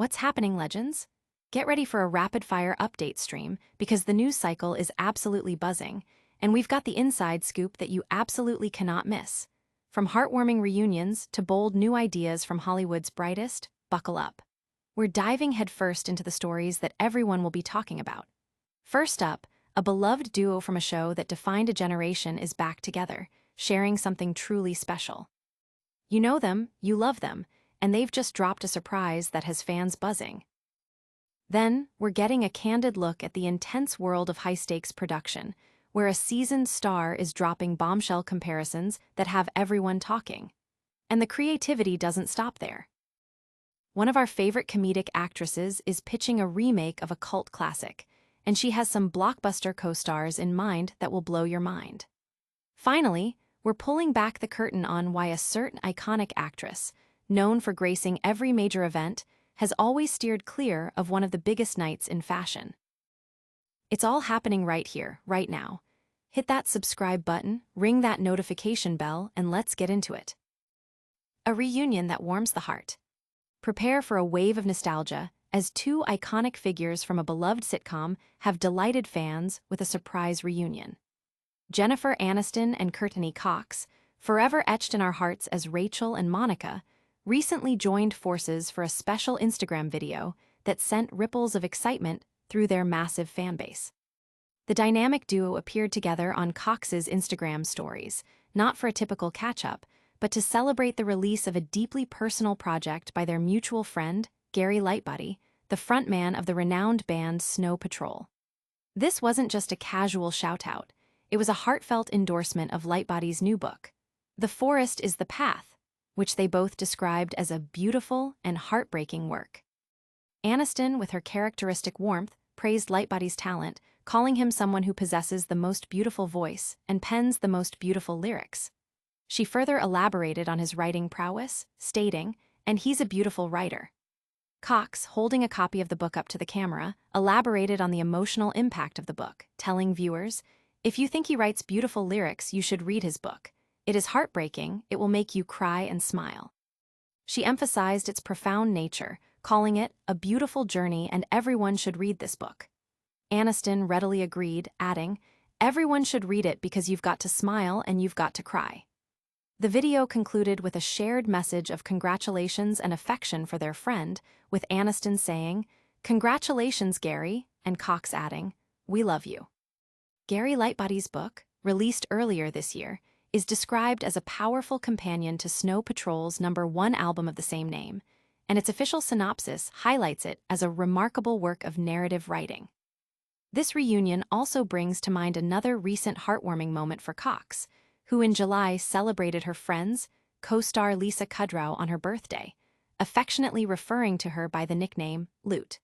What's happening, legends? Get ready for a rapid-fire update stream because the news cycle is absolutely buzzing, and we've got the inside scoop that you absolutely cannot miss. From heartwarming reunions to bold new ideas from Hollywood's brightest, buckle up. We're diving headfirst into the stories that everyone will be talking about. First up, a beloved duo from a show that defined a generation is back together, sharing something truly special. You know them, you love them, and they've just dropped a surprise that has fans buzzing. Then, we're getting a candid look at the intense world of high-stakes production, where a seasoned star is dropping bombshell comparisons that have everyone talking. And the creativity doesn't stop there. One of our favorite comedic actresses is pitching a remake of a cult classic, and she has some blockbuster co-stars in mind that will blow your mind. Finally, we're pulling back the curtain on why a certain iconic actress, known for gracing every major event, has always steered clear of one of the biggest nights in fashion. It's all happening right here, right now. Hit that subscribe button, ring that notification bell, and let's get into it. A reunion that warms the heart. Prepare for a wave of nostalgia as two iconic figures from a beloved sitcom have delighted fans with a surprise reunion. Jennifer Aniston and Courteney Cox, forever etched in our hearts as Rachel and Monica, recently joined forces for a special Instagram video that sent ripples of excitement through their massive fanbase. The dynamic duo appeared together on Cox's Instagram stories, not for a typical catch-up, but to celebrate the release of a deeply personal project by their mutual friend, Gary Lightbody, the frontman of the renowned band Snow Patrol. This wasn't just a casual shout-out, it was a heartfelt endorsement of Lightbody's new book, The Forest is the Path, which they both described as a beautiful and heartbreaking work. Aniston, with her characteristic warmth, praised Lightbody's talent, calling him someone who possesses the most beautiful voice and pens the most beautiful lyrics. She further elaborated on his writing prowess, stating, "And he's a beautiful writer." Cox, holding a copy of the book up to the camera, elaborated on the emotional impact of the book, telling viewers, "If you think he writes beautiful lyrics, you should read his book. It is heartbreaking, it will make you cry and smile." She emphasized its profound nature, calling it a beautiful journey and everyone should read this book. Aniston readily agreed, adding, "Everyone should read it because you've got to smile and you've got to cry." The video concluded with a shared message of congratulations and affection for their friend, with Aniston saying, "Congratulations, Gary," and Cox adding, "We love you." Gary Lightbody's book, released earlier this year, is described as a powerful companion to Snow Patrol's #1 album of the same name, and its official synopsis highlights it as a remarkable work of narrative writing. This reunion also brings to mind another recent heartwarming moment for Cox, who in July celebrated her friend's co-star Lisa Kudrow on her birthday, affectionately referring to her by the nickname Loot.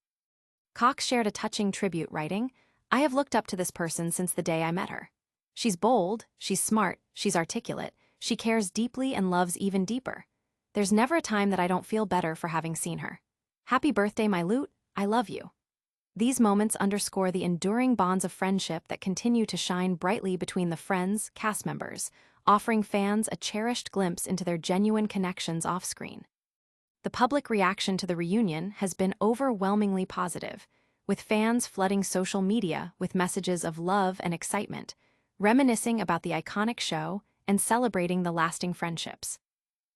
Cox shared a touching tribute, writing, "I have looked up to this person since the day I met her. She's bold, she's smart, she's articulate, she cares deeply and loves even deeper. There's never a time that I don't feel better for having seen her. Happy birthday, my Loot, I love you." These moments underscore the enduring bonds of friendship that continue to shine brightly between the Friends cast members, offering fans a cherished glimpse into their genuine connections off-screen. The public reaction to the reunion has been overwhelmingly positive, with fans flooding social media with messages of love and excitement, reminiscing about the iconic show and celebrating the lasting friendships.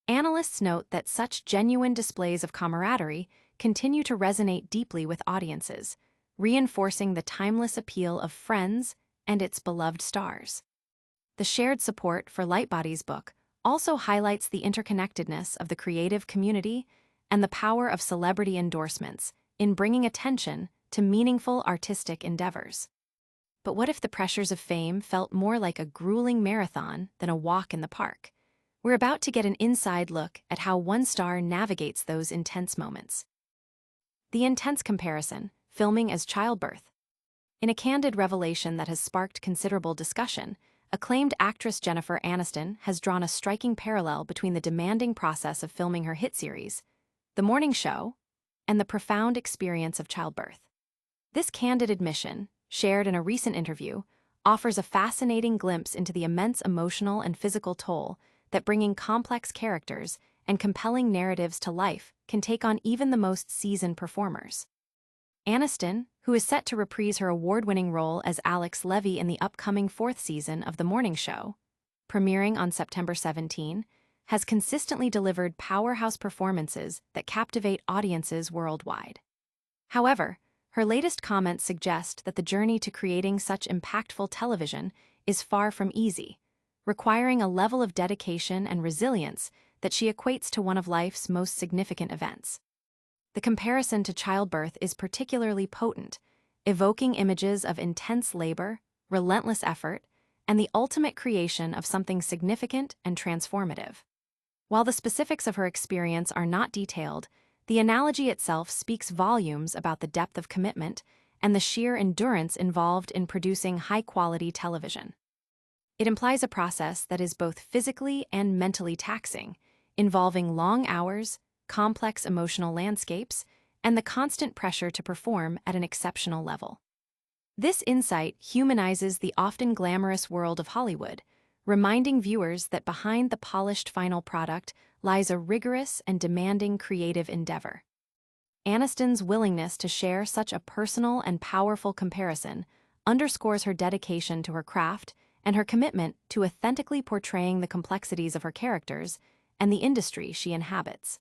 Analysts note that such genuine displays of camaraderie continue to resonate deeply with audiences, reinforcing the timeless appeal of Friends and its beloved stars. The shared support for Lightbody's book also highlights the interconnectedness of the creative community and the power of celebrity endorsements in bringing attention to meaningful artistic endeavors. But what if the pressures of fame felt more like a grueling marathon than a walk in the park? We're about to get an inside look at how one star navigates those intense moments. The intense comparison, filming as childbirth. In a candid revelation that has sparked considerable discussion, acclaimed actress Jennifer Aniston has drawn a striking parallel between the demanding process of filming her hit series, The Morning Show, and the profound experience of childbirth. This candid admission, shared in a recent interview, offers a fascinating glimpse into the immense emotional and physical toll that bringing complex characters and compelling narratives to life can take on even the most seasoned performers. Aniston, who is set to reprise her award-winning role as Alex Levy in the upcoming fourth season of The Morning Show, premiering on September 17, has consistently delivered powerhouse performances that captivate audiences worldwide. However, her latest comments suggest that the journey to creating such impactful television is far from easy, requiring a level of dedication and resilience that she equates to one of life's most significant events. The comparison to childbirth is particularly potent, evoking images of intense labor, relentless effort, and the ultimate creation of something significant and transformative. While the specifics of her experience are not detailed, the analogy itself speaks volumes about the depth of commitment and the sheer endurance involved in producing high-quality television. It implies a process that is both physically and mentally taxing, involving long hours, complex emotional landscapes, and the constant pressure to perform at an exceptional level. This insight humanizes the often glamorous world of Hollywood, reminding viewers that behind the polished final product lies a rigorous and demanding creative endeavor. Aniston's willingness to share such a personal and powerful comparison underscores her dedication to her craft and her commitment to authentically portraying the complexities of her characters and the industry she inhabits.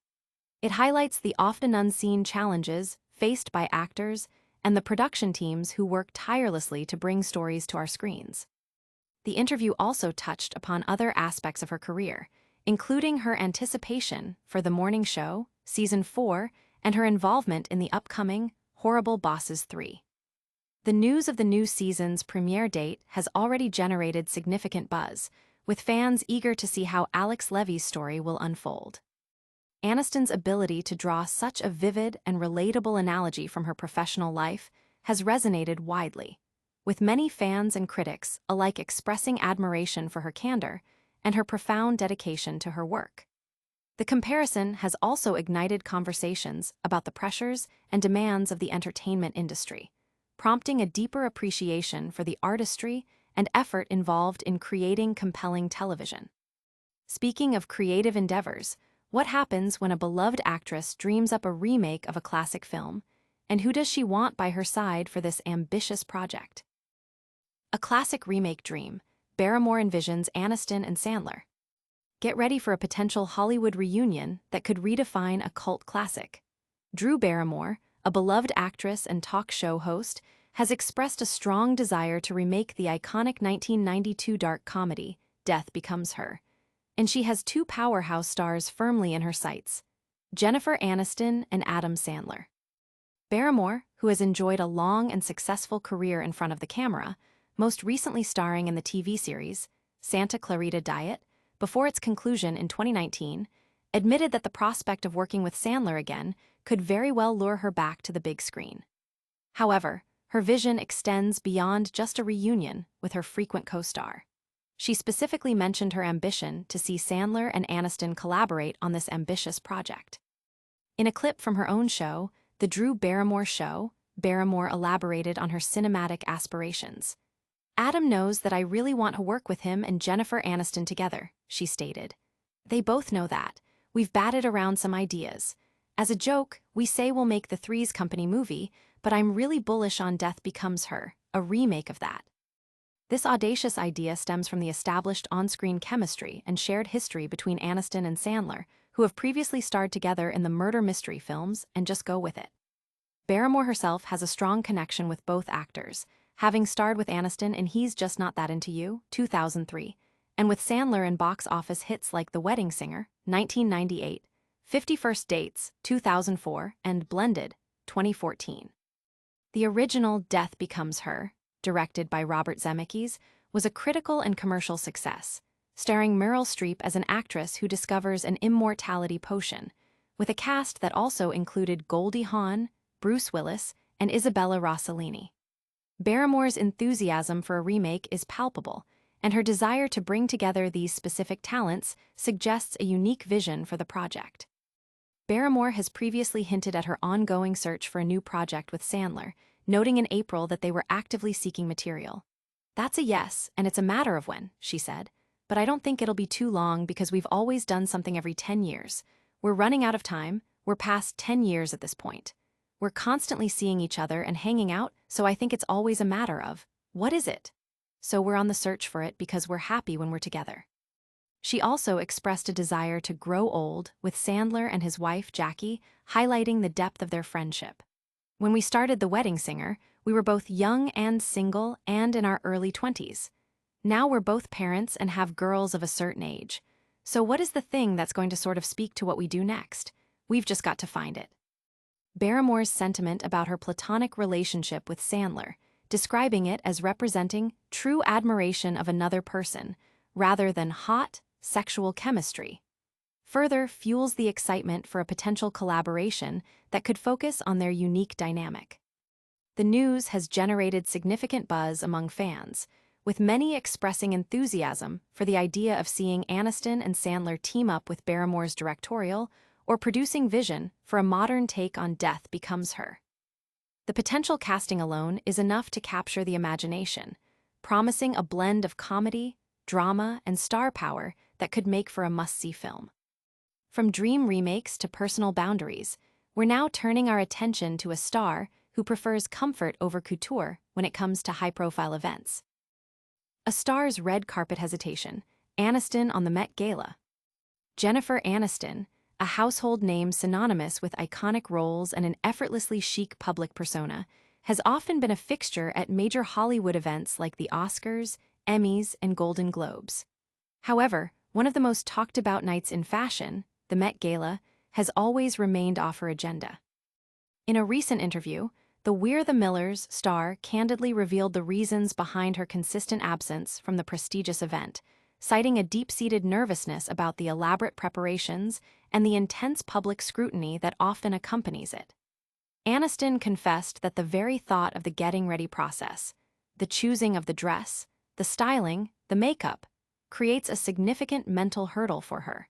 It highlights the often unseen challenges faced by actors and the production teams who work tirelessly to bring stories to our screens. The interview also touched upon other aspects of her career, including her anticipation for The Morning Show, Season 4, and her involvement in the upcoming Horrible Bosses 3. The news of the new season's premiere date has already generated significant buzz, with fans eager to see how Alex Levy's story will unfold. Aniston's ability to draw such a vivid and relatable analogy from her professional life has resonated widely, with many fans and critics alike expressing admiration for her candor and her profound dedication to her work. The comparison has also ignited conversations about the pressures and demands of the entertainment industry, prompting a deeper appreciation for the artistry and effort involved in creating compelling television. Speaking of creative endeavors, what happens when a beloved actress dreams up a remake of a classic film, and who does she want by her side for this ambitious project? A classic remake dream, Barrymore envisions Aniston and Sandler. Get ready for a potential Hollywood reunion that could redefine a cult classic. Drew Barrymore, a beloved actress and talk show host, has expressed a strong desire to remake the iconic 1992 dark comedy, Death Becomes Her, and she has two powerhouse stars firmly in her sights, Jennifer Aniston and Adam Sandler. Barrymore, who has enjoyed a long and successful career in front of the camera, most recently starring in the TV series Santa Clarita Diet, before its conclusion in 2019, admitted that the prospect of working with Sandler again could very well lure her back to the big screen. However, her vision extends beyond just a reunion with her frequent co-star. She specifically mentioned her ambition to see Sandler and Aniston collaborate on this ambitious project. In a clip from her own show, The Drew Barrymore Show, Barrymore elaborated on her cinematic aspirations. "Adam knows that I really want to work with him and Jennifer Aniston together," she stated. "They both know that. We've batted around some ideas. As a joke, we say we'll make the Three's Company movie, but I'm really bullish on Death Becomes Her, a remake of that." This audacious idea stems from the established on-screen chemistry and shared history between Aniston and Sandler, who have previously starred together in the murder mystery films And Just Go With It. Barrymore herself has a strong connection with both actors, having starred with Aniston in He's Just Not That Into You, 2003, and with Sandler in box office hits like The Wedding Singer, 1998, 51st Dates, 2004, and Blended, 2014. The original Death Becomes Her, directed by Robert Zemeckis, was a critical and commercial success, starring Meryl Streep as an actress who discovers an immortality potion, with a cast that also included Goldie Hawn, Bruce Willis, and Isabella Rossellini. Barrymore's enthusiasm for a remake is palpable, and her desire to bring together these specific talents suggests a unique vision for the project. Barrymore has previously hinted at her ongoing search for a new project with Sandler, noting in April that they were actively seeking material. "That's a yes, and it's a matter of when," she said, but I don't think it'll be too long because we've always done something every 10 years. We're running out of time, we're past 10 years at this point. We're constantly seeing each other and hanging out, so I think it's always a matter of, what is it? So we're on the search for it because we're happy when we're together. She also expressed a desire to grow old, with Sandler and his wife, Jackie, highlighting the depth of their friendship. When we started The Wedding Singer, we were both young and single and in our early 20s. Now we're both parents and have girls of a certain age. So what is the thing that's going to sort of speak to what we do next? We've just got to find it. Barrymore's sentiment about her platonic relationship with Sandler, describing it as representing true admiration of another person, rather than hot, sexual chemistry, further fuels the excitement for a potential collaboration that could focus on their unique dynamic. The news has generated significant buzz among fans, with many expressing enthusiasm for the idea of seeing Aniston and Sandler team up with Barrymore's directorial or producing vision for a modern take on Death Becomes Her. The potential casting alone is enough to capture the imagination, promising a blend of comedy, drama, and star power that could make for a must-see film. From dream remakes to personal boundaries, we're now turning our attention to a star who prefers comfort over couture when it comes to high-profile events. A star's red carpet hesitation, Aniston on the Met Gala. Jennifer Aniston, a household name synonymous with iconic roles and an effortlessly chic public persona, has often been a fixture at major Hollywood events like the Oscars, Emmys, and Golden Globes. However, one of the most talked-about nights in fashion, the Met Gala, has always remained off her agenda. In a recent interview, the We're the Millers star candidly revealed the reasons behind her consistent absence from the prestigious event, citing a deep-seated nervousness about the elaborate preparations and the intense public scrutiny that often accompanies it. Aniston confessed that the very thought of the getting ready process, the choosing of the dress, the styling, the makeup, creates a significant mental hurdle for her.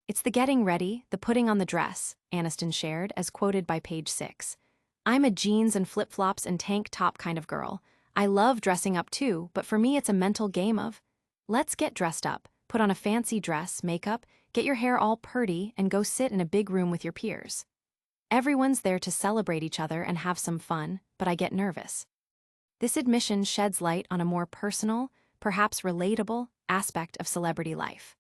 "It's the getting ready, the putting on the dress," Aniston shared, as quoted by Page 6. "I'm a jeans and flip-flops and tank top kind of girl. I love dressing up too, but for me it's a mental game of, let's get dressed up, put on a fancy dress, makeup, get your hair all purty, and go sit in a big room with your peers. Everyone's there to celebrate each other and have some fun, but I get nervous." This admission sheds light on a more personal, perhaps relatable, aspect of celebrity life.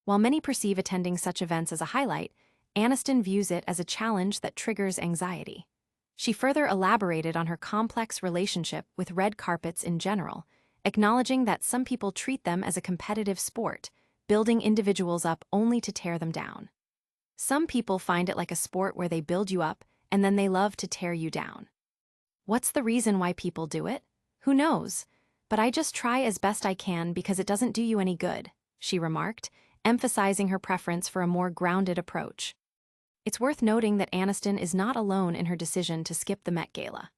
While many perceive attending such events as a highlight, Aniston views it as a challenge that triggers anxiety. She further elaborated on her complex relationship with red carpets in general, acknowledging that some people treat them as a competitive sport, building individuals up only to tear them down. "Some people find it like a sport where they build you up and then they love to tear you down. What's the reason why people do it? Who knows? But I just try as best I can because it doesn't do you any good," she remarked, emphasizing her preference for a more grounded approach. It's worth noting that Aniston is not alone in her decision to skip the Met Gala.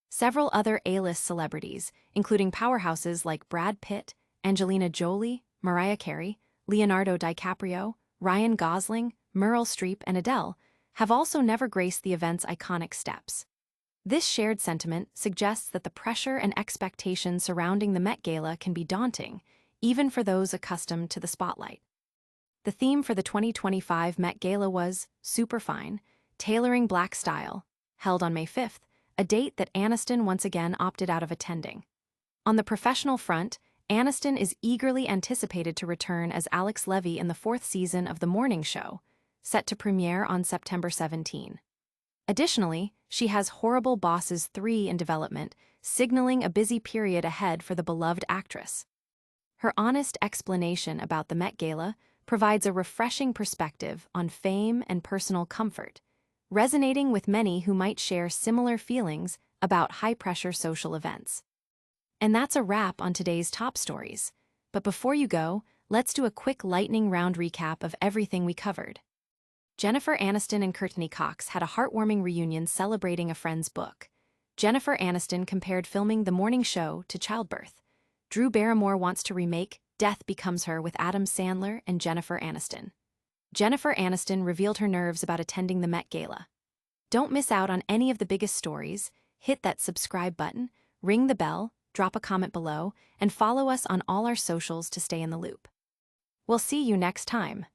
Several other A-list celebrities, including powerhouses like Brad Pitt, Angelina Jolie, Mariah Carey, Leonardo DiCaprio, Ryan Gosling, Meryl Streep, and Adele, have also never graced the event's iconic steps. This shared sentiment suggests that the pressure and expectations surrounding the Met Gala can be daunting, even for those accustomed to the spotlight. The theme for the 2025 Met Gala was Superfine, Tailoring Black Style, held on May 5th, a date that Aniston once again opted out of attending. On the professional front, Aniston is eagerly anticipated to return as Alex Levy in the 4th season of The Morning Show, set to premiere on September 17. Additionally, she has Horrible Bosses 3 in development, signaling a busy period ahead for the beloved actress. Her honest explanation about the Met Gala provides a refreshing perspective on fame and personal comfort, resonating with many who might share similar feelings about high-pressure social events. And that's a wrap on today's top stories. But before you go, let's do a quick lightning round recap of everything we covered. Jennifer Aniston and Courteney Cox had a heartwarming reunion celebrating a friend's book. Jennifer Aniston compared filming The Morning Show to childbirth. Drew Barrymore wants to remake Death Becomes Her with Adam Sandler and Jennifer Aniston. Jennifer Aniston revealed her nerves about attending the Met Gala. Don't miss out on any of the biggest stories. Hit that subscribe button, ring the bell, drop a comment below, and follow us on all our socials to stay in the loop. We'll see you next time.